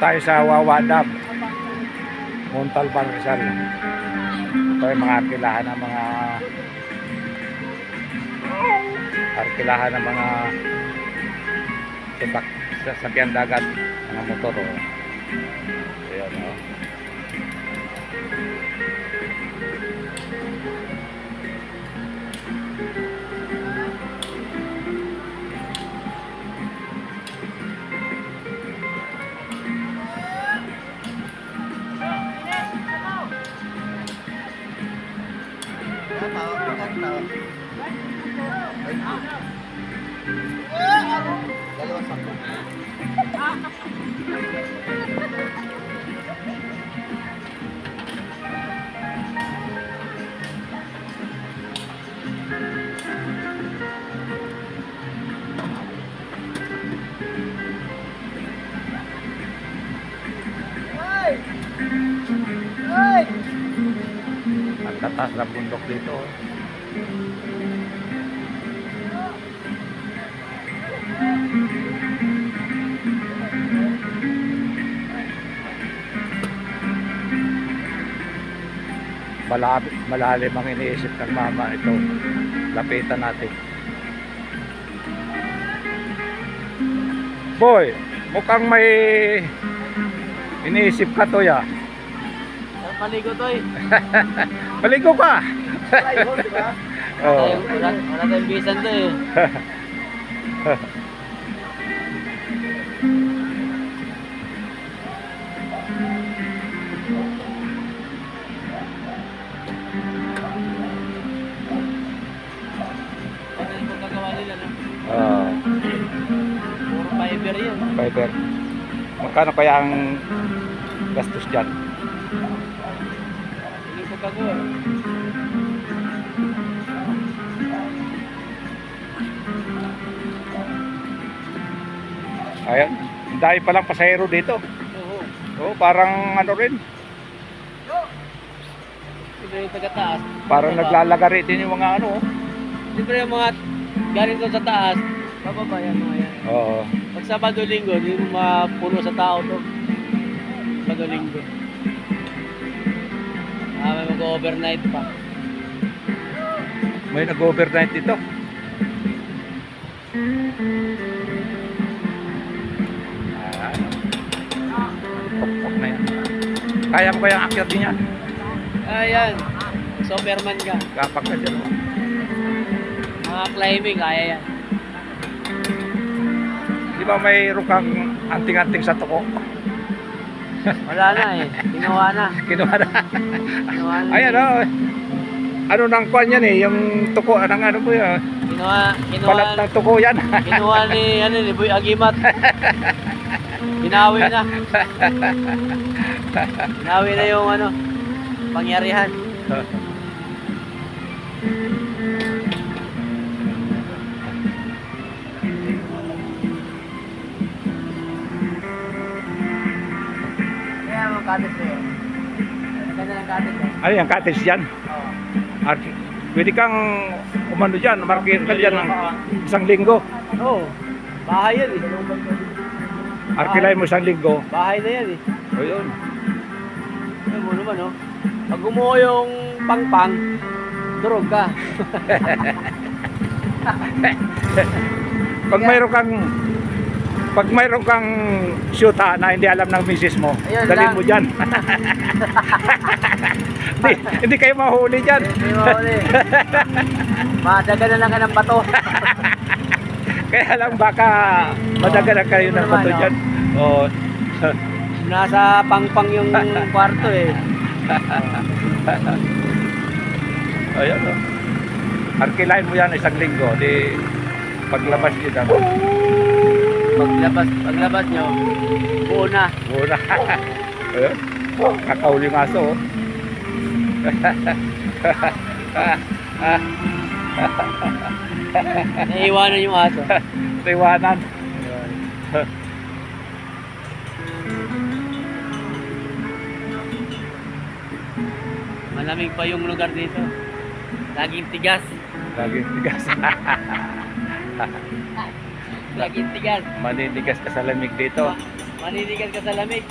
tayo sa Wawa Dam, Montalban, Rizal. Ito yung mga arkilahan ng mga sasakyan dagat, mga motor. Oh. Ayan, oh. Ang tatas na bundok dito. Malalim ang iniisip ng mama. Ito, lapitan natin. Boy, mukhang may iniisip ka to ya. Maligo to eh. Maligo ka. Oh. Wala tayong bisan to eh. Ano yung pagkagawa nila no? Puro fiber yan. Fiber. Magkano kaya ang gastos dyan? Ano yung pagkagawa? Ayan, dahil palang pasahero dito. Oo. Oh, parang ano rin, Siyempre yung taga-taas. parang naglalagari din yung mga ano. Siyempre yung mga galing doon sa taas, bababa yan mga yan. Oo. Pag Sabado Linggo, hindi mo mapuno sa tao to. Sabado Linggo. May mag-overnight pa. May nag-overnight dito. Pok-pok na yan. Kaya mo kaya akyat din yan? Ayan. Superman ka. Kapak na dyan. Mga climbing, kaya yan. Di ba mayroon kang anting-anting sa tuko? Wala na eh. Ginawa na. Kinuha na. Ginawa na. Ayan o. Ano nang kwan yan eh, yung tuko, anong ano po yan? Balat Kinuha ng tuko yan. ni Boy Agimat. Binawi na. Binawi na yung pangyarihan. Kaya mga cottage na yun. Ganda ng cottage eh. Ano yung cottage dyan? Oo. Pwede kang umano dyan, market ka dyan ng isang linggo. Oo. Bahay yan eh. Arkilay mo isang linggo. Bahay na yan eh. O yun. Ano mo naman oh. Pag umuha yung pang-pang, durog ka. Pag mayroon kang syuta na hindi alam ng misis mo, Ayun dalhin lang. mo dyan. hindi kayo mahuli dyan. Hindi mo uli. Madaga na lang ka ng bato. Kaya lang baka madagalan kayo ng naman, bato oh. dyan. Oo. Nasa pang-pang yung kwarto eh. Ayan o. Arkilain mo yan isang linggo. Di paglabas nyo dyan. Paglabas nyo, buo na. Muna. Ayan. Kakauli yung aso. Oh. Naiiwanan yung aso. Tiwanan. Malamig pa yung lugar dito. Laging tigas. Laging tigas. Laging tigas. Manitigas ka sa lamig dito. Maninigan ka sa lamig.